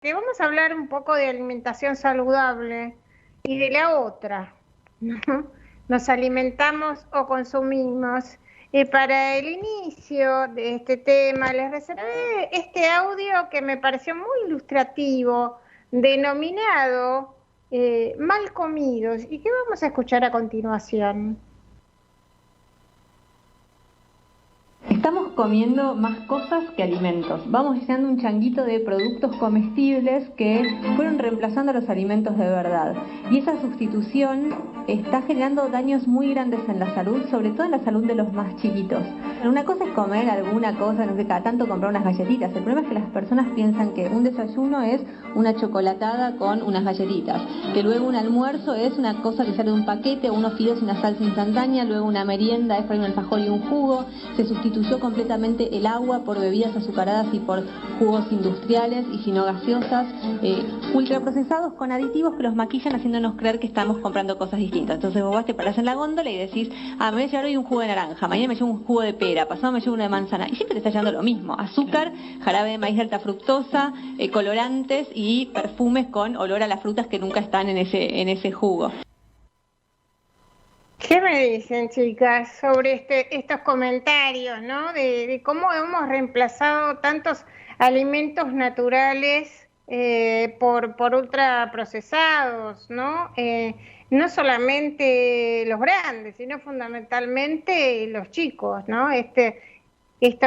Que vamos a hablar un poco de alimentación saludable y de la otra, ¿no? Nos alimentamos o consumimos. Y para el inicio de este tema les reservé este audio que me pareció muy ilustrativo, denominado Mal comidos, y que vamos a escuchar a continuación. Estamos comiendo más cosas que alimentos. Vamos llenando un changuito de productos comestibles que fueron reemplazando a los alimentos de verdad. Y esa sustitución está generando daños muy grandes en la salud, sobre todo en la salud de los más chiquitos. Una cosa es comer alguna cosa, no sé, cada tanto comprar unas galletitas. El problema es que las personas piensan que un desayuno es una chocolatada con unas galletitas, que luego un almuerzo es una cosa que sale de un paquete, unos fideos y una salsa instantánea, luego una merienda es por un alfajor y un jugo. Se sustituyó completamente el agua por bebidas azucaradas y por jugos industriales y si no gaseosas, ultraprocesados con aditivos que los maquillan haciéndonos creer que estamos comprando cosas distintas. Entonces vos vas, te parás en la góndola y decís, me voy a llevar hoy un jugo de naranja, mañana me llevo un jugo de pera, pasado me llevo uno de manzana, y siempre te está llevando lo mismo: azúcar, jarabe de maíz de alta fructosa, colorantes y perfumes con olor a las frutas que nunca están en ese jugo. ¿Qué me dicen, chicas, sobre estos comentarios, ¿no? De cómo hemos reemplazado tantos alimentos naturales por ultraprocesados, ¿no? No solamente los grandes, sino fundamentalmente los chicos, ¿no? Esto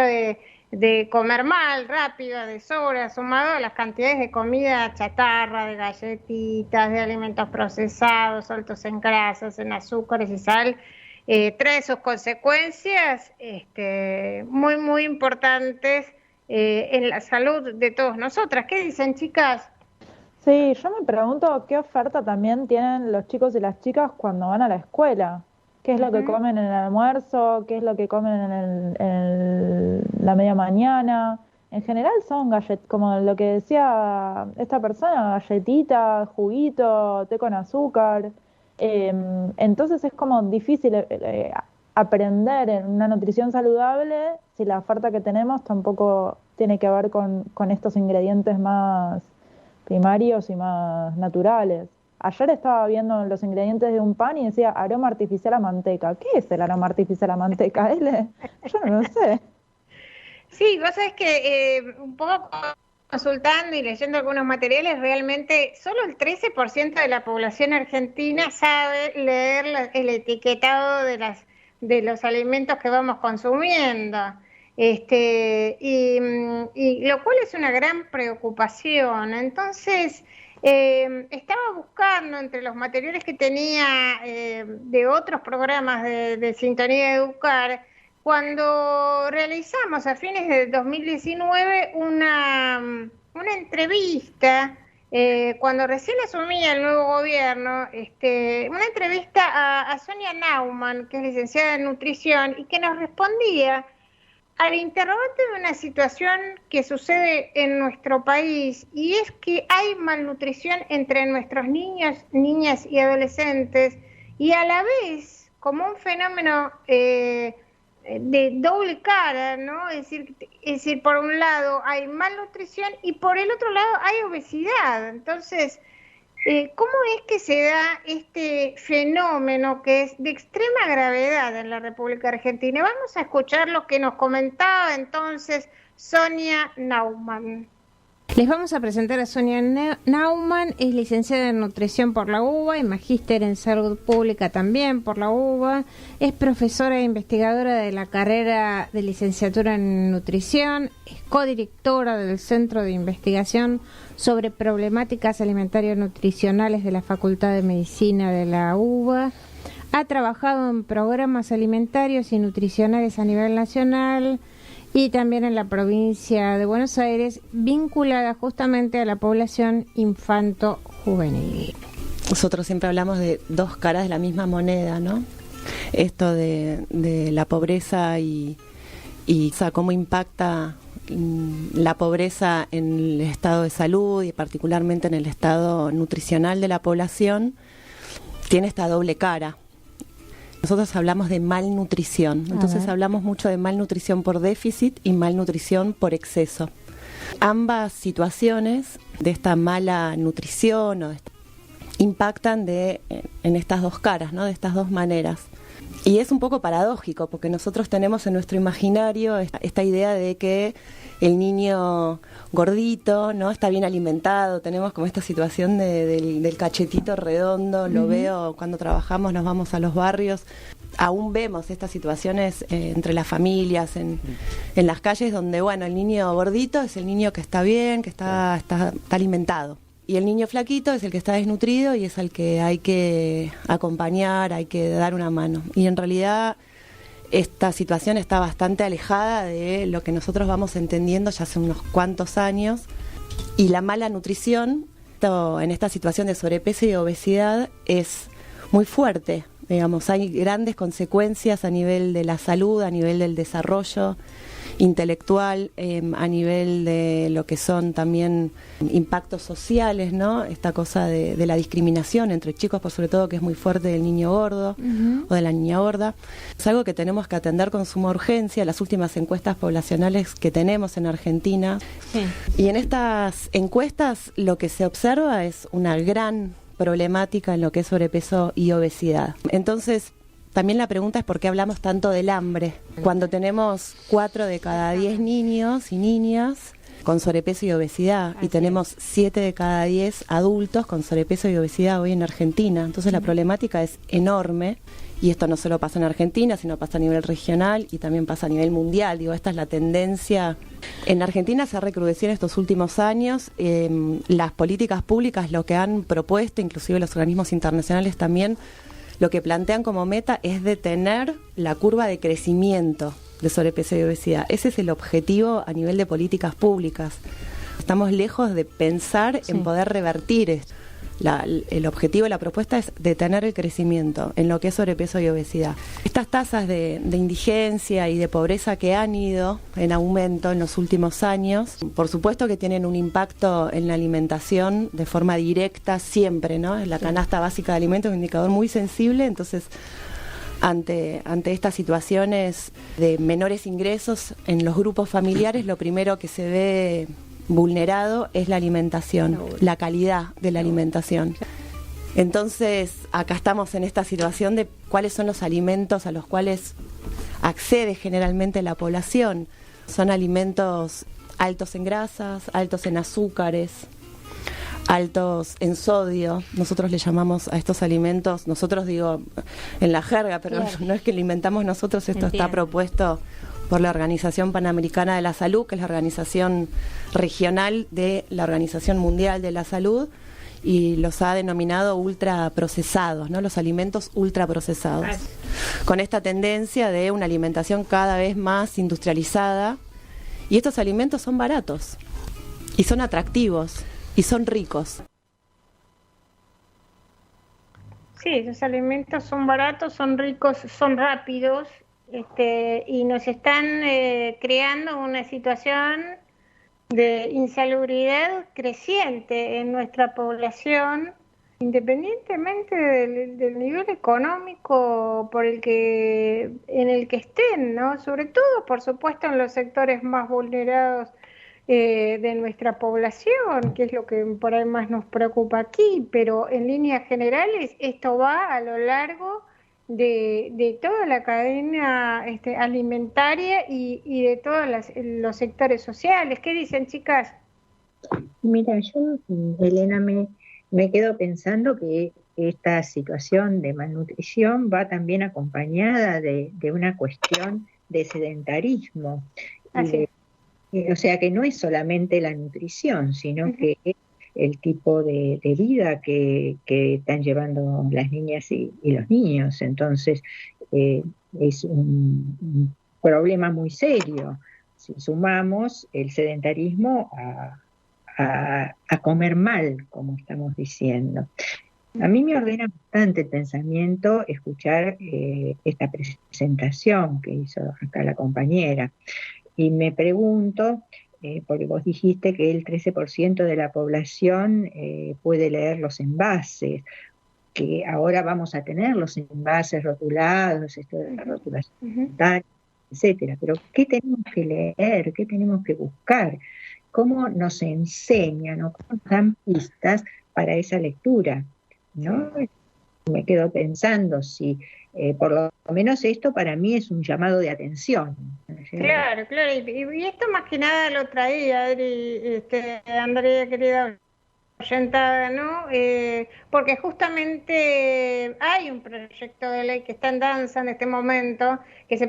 de comer mal, rápido, a deshora, sumado a las cantidades de comida chatarra, de galletitas, de alimentos procesados, altos en grasas, en azúcares y sal, trae sus consecuencias muy, muy importantes en la salud de todos nosotras. ¿Qué dicen, chicas? Sí, yo me pregunto qué oferta también tienen los chicos y las chicas cuando van a la escuela. ¿Qué es lo que comen en el almuerzo? ¿Qué es lo que comen la media mañana? En general son galletitas, como lo que decía esta persona, galletitas, juguito, té con azúcar. Entonces es como difícil aprender en una nutrición saludable si la oferta que tenemos tampoco tiene que ver con estos ingredientes más primarios y más naturales. Ayer estaba viendo los ingredientes de un pan y decía aroma artificial a manteca. ¿Qué es el aroma artificial a manteca, L? Yo no lo sé. Sí, vos sabés que un poco consultando y leyendo algunos materiales, realmente solo el 13% de la población argentina sabe leer el etiquetado de los alimentos que vamos consumiendo. Y lo cual es una gran preocupación. Entonces, estaba buscando entre los materiales que tenía de otros programas de Sintonía Educar, cuando realizamos a fines de 2019 una entrevista, cuando recién asumía el nuevo gobierno, una entrevista a Sonia Naumann, que es licenciada en nutrición, y que nos respondía al interrogante de una situación que sucede en nuestro país, y es que hay malnutrición entre nuestros niños, niñas y adolescentes, y a la vez como un fenómeno de doble cara, ¿no? Es decir, por un lado hay malnutrición y por el otro lado hay obesidad. Entonces, ¿cómo es que se da este fenómeno que es de extrema gravedad en la República Argentina? Vamos a escuchar lo que nos comentaba entonces Sonia Naumann. Les vamos a presentar a Sonia Naumann, es licenciada en nutrición por la UBA y magíster en salud pública también por la UBA, es profesora e investigadora de la carrera de licenciatura en nutrición, es codirectora del Centro de Investigación sobre Problemáticas Alimentarias Nutricionales de la Facultad de Medicina de la UBA, ha trabajado en programas alimentarios y nutricionales a nivel nacional y también en la provincia de Buenos Aires, vinculada justamente a la población infanto-juvenil. Nosotros siempre hablamos de dos caras de la misma moneda, ¿no? Esto de la pobreza y o sea, cómo impacta la pobreza en el estado de salud y particularmente en el estado nutricional de la población, tiene esta doble cara. Nosotros hablamos de malnutrición, entonces hablamos mucho de malnutrición por déficit y malnutrición por exceso. Ambas situaciones de esta mala nutrición impactan en estas dos caras, ¿no? De estas dos maneras. Y es un poco paradójico, porque nosotros tenemos en nuestro imaginario esta idea de que el niño gordito, ¿no? Está bien alimentado, tenemos como esta situación del cachetito redondo, lo veo cuando trabajamos, nos vamos a los barrios, aún vemos estas situaciones entre las familias, en las calles, donde, bueno, el niño gordito es el niño que está bien, que está alimentado. Y el niño flaquito es el que está desnutrido y es al que hay que acompañar, hay que dar una mano. Y en realidad esta situación está bastante alejada de lo que nosotros vamos entendiendo ya hace unos cuantos años. Y la mala nutrición en esta situación de sobrepeso y obesidad es muy fuerte. Digamos, hay grandes consecuencias a nivel de la salud, a nivel del desarrollo intelectual, a nivel de lo que son también impactos sociales, ¿no? Esta cosa de la discriminación entre chicos, por sobre todo, que es muy fuerte, del niño gordo o de la niña gorda. Es algo que tenemos que atender con suma urgencia. Las últimas encuestas poblacionales que tenemos en Argentina. Sí. Y en estas encuestas lo que se observa es una gran problemática en lo que es sobrepeso y obesidad. Entonces, también la pregunta es por qué hablamos tanto del hambre, cuando tenemos 4 de cada 10 niños y niñas con sobrepeso y obesidad, y tenemos 7 de cada 10 adultos con sobrepeso y obesidad hoy en Argentina. Entonces la problemática es enorme, y esto no solo pasa en Argentina, sino pasa a nivel regional y también pasa a nivel mundial. Digo, esta es la tendencia. En Argentina se ha recrudecido en estos últimos años. Las políticas públicas, lo que han propuesto, inclusive los organismos internacionales también, lo que plantean como meta es detener la curva de crecimiento de sobrepeso y obesidad. Ese es el objetivo a nivel de políticas públicas. Estamos lejos de pensar en poder revertir esto. El objetivo de la propuesta es detener el crecimiento en lo que es sobrepeso y obesidad. Estas tasas de indigencia y de pobreza que han ido en aumento en los últimos años, por supuesto que tienen un impacto en la alimentación de forma directa siempre, ¿no? La canasta básica de alimentos es un indicador muy sensible, entonces ante estas situaciones de menores ingresos en los grupos familiares, lo primero que se ve vulnerado es la alimentación, la calidad de la alimentación. Entonces, acá estamos en esta situación de cuáles son los alimentos a los cuales accede generalmente la población. Son alimentos altos en grasas, altos en azúcares, altos en sodio. Nosotros le llamamos a estos alimentos, nosotros digo en la jerga, pero no es que lo inventamos nosotros, esto está propuesto por la Organización Panamericana de la Salud, que es la organización regional de la Organización Mundial de la Salud, y los ha denominado ultraprocesados, ¿no? Los alimentos ultraprocesados. Con esta tendencia de una alimentación cada vez más industrializada, y estos alimentos son baratos, y son atractivos, y son ricos. Sí, esos alimentos son baratos, son ricos, son rápidos, y nos están creando una situación de insalubridad creciente en nuestra población, independientemente del nivel económico en el que estén, ¿no? Sobre todo, por supuesto, en los sectores más vulnerados de nuestra población, que es lo que por ahí más nos preocupa aquí, pero en líneas generales esto va a lo largo de toda la cadena alimentaria y de todos los sectores sociales. ¿Qué dicen, chicas? Mira, yo, Elena, me quedo pensando que esta situación de malnutrición va también acompañada de una cuestión de sedentarismo. O sea, que no es solamente la nutrición, sino que el tipo de vida que están llevando las niñas y los niños. Entonces, es un problema muy serio. Si sumamos el sedentarismo a comer mal, como estamos diciendo. A mí me ordena bastante el pensamiento escuchar esta presentación que hizo acá la compañera. Y me pregunto, porque vos dijiste que el 13% de la población puede leer los envases, que ahora vamos a tener los envases rotulados, esto de la rotulación, etcétera. Pero ¿qué tenemos que leer? ¿Qué tenemos que buscar? cómo nos enseñan o cómo nos dan pistas para esa lectura, ¿no? Me quedo pensando si, por lo menos esto para mí es un llamado de atención. Claro, y esto más que nada lo traía, Adri, Andrea, querida oyentada, ¿no? Porque justamente hay un proyecto de ley que está en danza en este momento, que es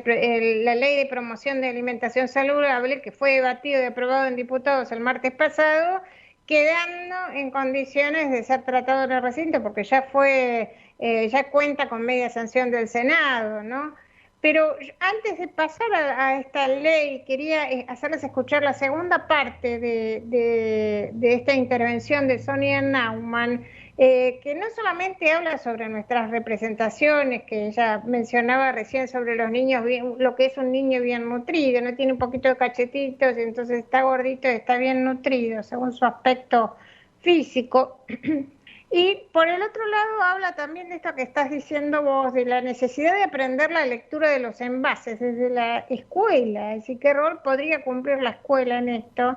la Ley de Promoción de Alimentación Saludable, que fue debatido y aprobado en diputados el martes pasado, quedando en condiciones de ser tratado en el recinto, porque ya cuenta con media sanción del Senado, ¿no? Pero antes de pasar a esta ley, quería hacerles escuchar la segunda parte de esta intervención de Sonia Naumann, que no solamente habla sobre nuestras representaciones, que ella mencionaba recién sobre los niños, lo que es un niño bien nutrido, no tiene un poquito de cachetitos, y entonces está gordito y está bien nutrido, según su aspecto físico. Y por el otro lado habla también de esto que estás diciendo vos, de la necesidad de aprender la lectura de los envases desde la escuela, es decir, qué rol podría cumplir la escuela en esto.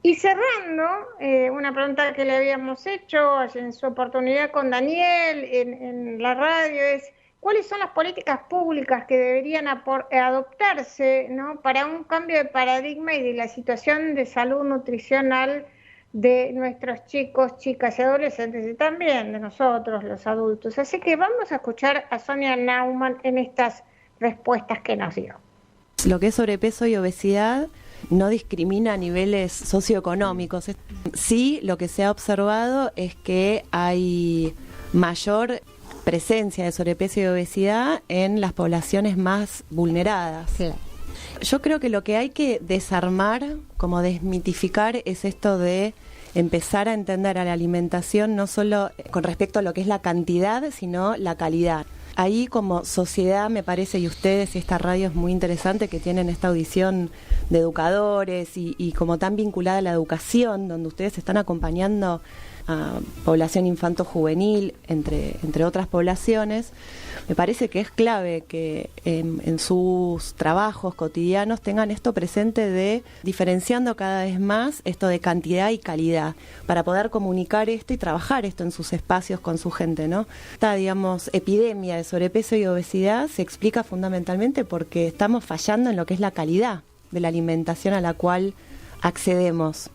Y cerrando, una pregunta que le habíamos hecho en su oportunidad con Daniel en la radio es, ¿cuáles son las políticas públicas que deberían adoptarse, ¿no?, para un cambio de paradigma y de la situación de salud nutricional de nuestros chicos, chicas y adolescentes, y también de nosotros, los adultos? Así que vamos a escuchar a Sonia Naumann en estas respuestas que nos dio. Lo que es sobrepeso y obesidad no discrimina a niveles socioeconómicos. Sí, lo que se ha observado es que hay mayor presencia de sobrepeso y obesidad en las poblaciones más vulneradas. Sí. Yo creo que lo que hay que desarmar, como desmitificar, es esto de empezar a entender a la alimentación no solo con respecto a lo que es la cantidad, sino la calidad. Ahí como sociedad me parece, y ustedes, y esta radio es muy interesante, que tienen esta audición de educadores y como tan vinculada a la educación, donde ustedes están acompañando a población infanto-juvenil, entre otras poblaciones. Me parece que es clave que en sus trabajos cotidianos tengan esto presente, de diferenciando cada vez más esto de cantidad y calidad, para poder comunicar esto y trabajar esto en sus espacios con su gente, ¿no? Esta, digamos, epidemia de sobrepeso y obesidad se explica fundamentalmente porque estamos fallando en lo que es la calidad de la alimentación a la cual accedemos.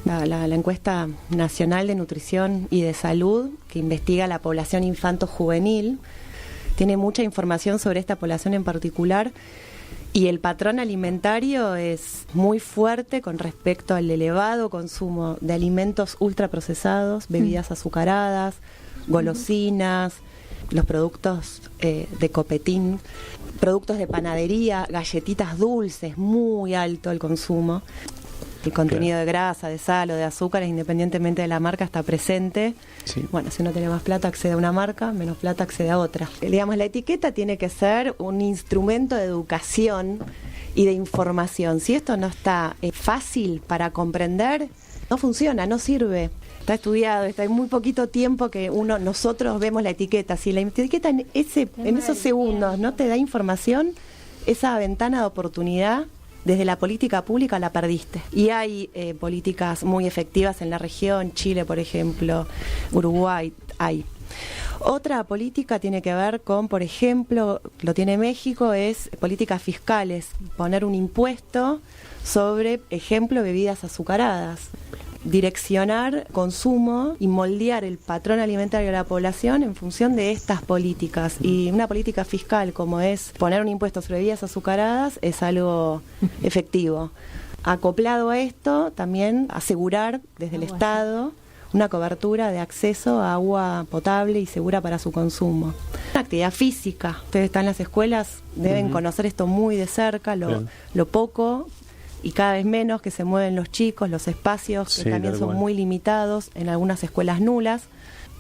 La encuesta nacional de nutrición y de salud, que investiga la población infanto-juvenil, tiene mucha información sobre esta población en particular, y el patrón alimentario es muy fuerte con respecto al elevado consumo de alimentos ultraprocesados, bebidas azucaradas, golosinas, los productos de copetín, productos de panadería, galletitas dulces, muy alto el consumo. El contenido de grasa, de sal o de azúcares, independientemente de la marca, está presente. Sí. Bueno, si uno tiene más plata accede a una marca, menos plata accede a otra. Digamos, la etiqueta tiene que ser un instrumento de educación y de información. Si esto no está fácil para comprender, no funciona, no sirve. Está estudiado, está en muy poquito tiempo que nosotros vemos la etiqueta. Si la etiqueta en esos segundos no te da información, esa ventana de oportunidad desde la política pública la perdiste. Y hay políticas muy efectivas en la región, Chile, por ejemplo, Uruguay, hay. Otra política tiene que ver con, por ejemplo, lo tiene México, es políticas fiscales, poner un impuesto sobre, ejemplo, bebidas azucaradas. Direccionar consumo y moldear el patrón alimentario de la población en función de estas políticas. Y una política fiscal como es poner un impuesto sobre bebidas azucaradas es algo efectivo. Acoplado a esto, también asegurar desde el Estado una cobertura de acceso a agua potable y segura para su consumo. Una actividad física. Ustedes están en las escuelas, deben conocer esto muy de cerca, lo poco y cada vez menos que se mueven los chicos, los espacios que también son muy limitados, en algunas escuelas nulas,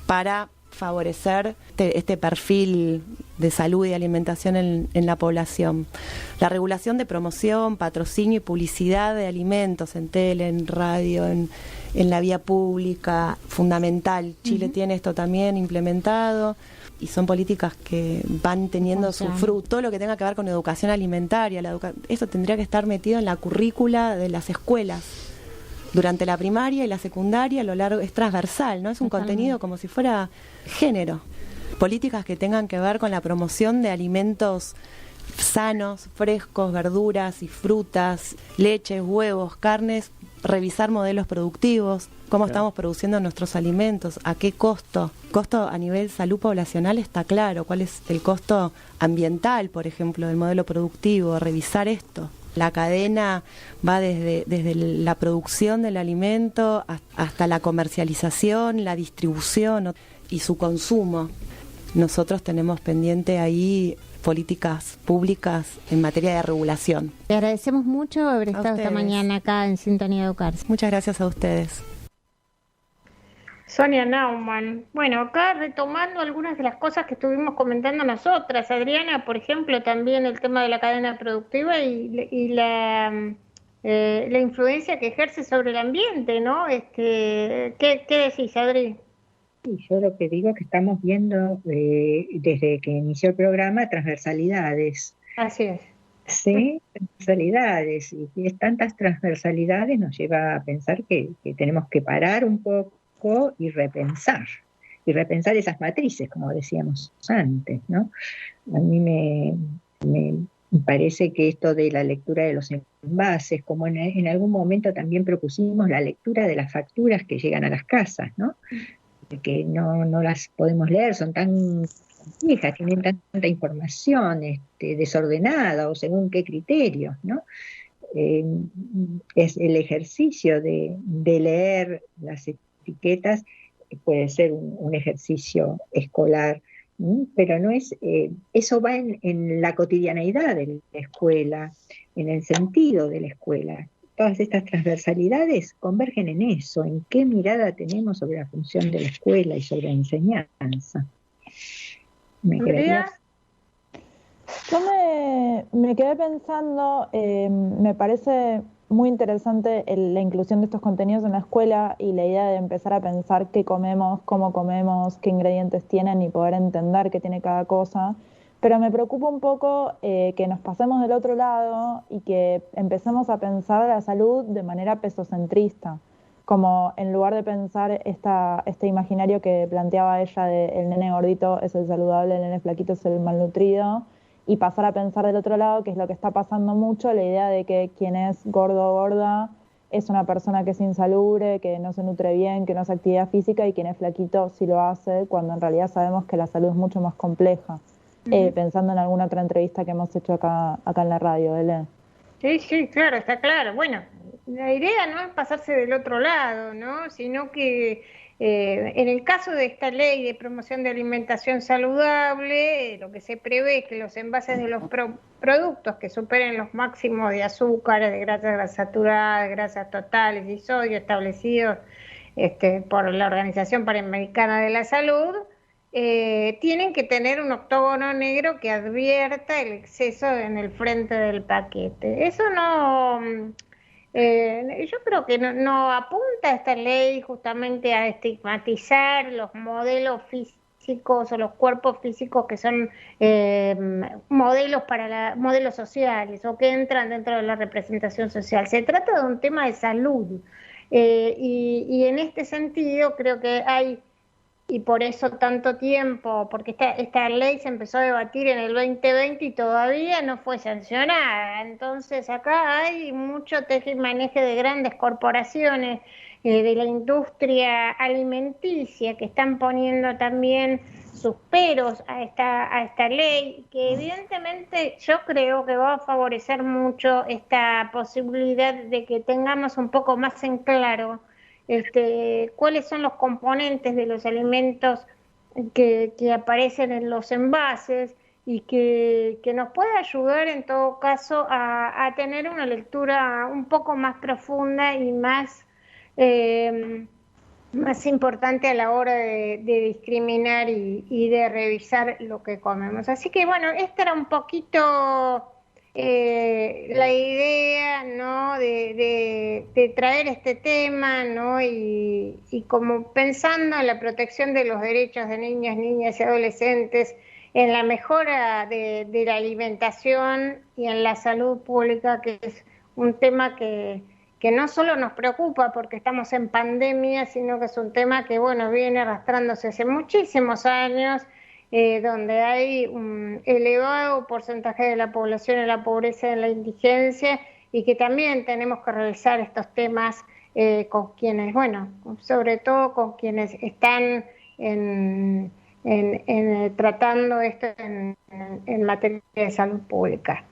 para favorecer este perfil de salud y alimentación en la población. La regulación de promoción, patrocinio y publicidad de alimentos en tele, en radio, en la vía pública, fundamental. Chile tiene esto también implementado. Y son políticas que van teniendo su fruto. Todo lo que tenga que ver con educación alimentaria, eso tendría que estar metido en la currícula de las escuelas. durante la primaria y la secundaria, a lo largo, es transversal, ¿no? Es un contenido como si fuera género. Políticas que tengan que ver con la promoción de alimentos sanos, frescos, verduras y frutas, leches, huevos, carnes, revisar modelos productivos, cómo estamos produciendo nuestros alimentos, a qué costo. Costo a nivel salud poblacional está claro, cuál es el costo ambiental, por ejemplo, del modelo productivo, revisar esto. La cadena va desde la producción del alimento hasta la comercialización, la distribución y su consumo. Nosotros tenemos pendiente ahí políticas públicas en materia de regulación. Te agradecemos mucho haber estado esta mañana acá en Sintonía de Educarse. Muchas gracias a ustedes. Sonia Naumann. Bueno, acá retomando algunas de las cosas que estuvimos comentando nosotras, Adriana, por ejemplo, también el tema de la cadena productiva y la influencia que ejerce sobre el ambiente, ¿no? ¿Qué decís, Adri? Y yo lo que digo es que estamos viendo desde que inició el programa transversalidades. Así es. Sí, transversalidades. Y tantas transversalidades nos lleva a pensar que tenemos que parar un poco y repensar esas matrices, como decíamos antes, ¿no? A mí me parece que esto de la lectura de los envases, como en algún momento también propusimos la lectura de las facturas que llegan a las casas, ¿no? Que no las podemos leer, son tan complejas, tienen tanta información desordenada o según qué criterios, ¿no? Es el ejercicio de leer las etiquetas, puede ser un ejercicio escolar, pero no es, eso va en la cotidianeidad de la escuela, en el sentido de la escuela. Todas estas transversalidades convergen en eso, en qué mirada tenemos sobre la función de la escuela y sobre la enseñanza. Yo me quedé pensando, me parece muy interesante la inclusión de estos contenidos en la escuela y la idea de empezar a pensar qué comemos, cómo comemos, qué ingredientes tienen y poder entender qué tiene cada cosa. Pero me preocupa un poco que nos pasemos del otro lado y que empecemos a pensar la salud de manera pesocentrista, como en lugar de pensar este imaginario que planteaba ella de el nene gordito es el saludable, el nene flaquito es el malnutrido, y pasar a pensar del otro lado, que es lo que está pasando mucho, la idea de que quien es gordo o gorda es una persona que es insalubre, que no se nutre bien, que no hace actividad física, y quien es flaquito sí lo hace, cuando en realidad sabemos que la salud es mucho más compleja. Pensando en alguna otra entrevista que hemos hecho acá en la radio, Belén. Sí, claro, está claro. Bueno, la idea no es pasarse del otro lado, ¿no? Sino que en el caso de esta ley de promoción de alimentación saludable, lo que se prevé es que los envases de los productos que superen los máximos de azúcares, de grasas saturadas, grasas totales y sodio establecidos por la Organización Panamericana de la Salud, tienen que tener un octógono negro que advierta el exceso en el frente del paquete. Eso yo creo que no apunta esta ley justamente a estigmatizar los modelos físicos o los cuerpos físicos que son modelos sociales o que entran dentro de la representación social. Se trata de un tema de salud y en este sentido creo que hay, y por eso tanto tiempo, porque esta ley se empezó a debatir en el 2020 y todavía no fue sancionada. Entonces acá hay mucho teje y maneje de grandes corporaciones de la industria alimenticia que están poniendo también sus peros a esta ley, que evidentemente yo creo que va a favorecer mucho esta posibilidad de que tengamos un poco más en claro cuáles son los componentes de los alimentos que aparecen en los envases y que nos puede ayudar en todo caso a tener una lectura un poco más profunda y más importante a la hora de discriminar y de revisar lo que comemos. Así que bueno, esta era un poquito la idea, ¿no? de traer este tema, ¿no? Y como pensando en la protección de los derechos de niñas y adolescentes, en la mejora de la alimentación y en la salud pública, que es un tema que que no solo nos preocupa porque estamos en pandemia, sino que es un tema que, bueno, viene arrastrándose hace muchísimos años, donde hay un elevado porcentaje de la población en la pobreza y en la indigencia, y que también tenemos que revisar estos temas con quienes, bueno, sobre todo con quienes están tratando esto en materia de salud pública.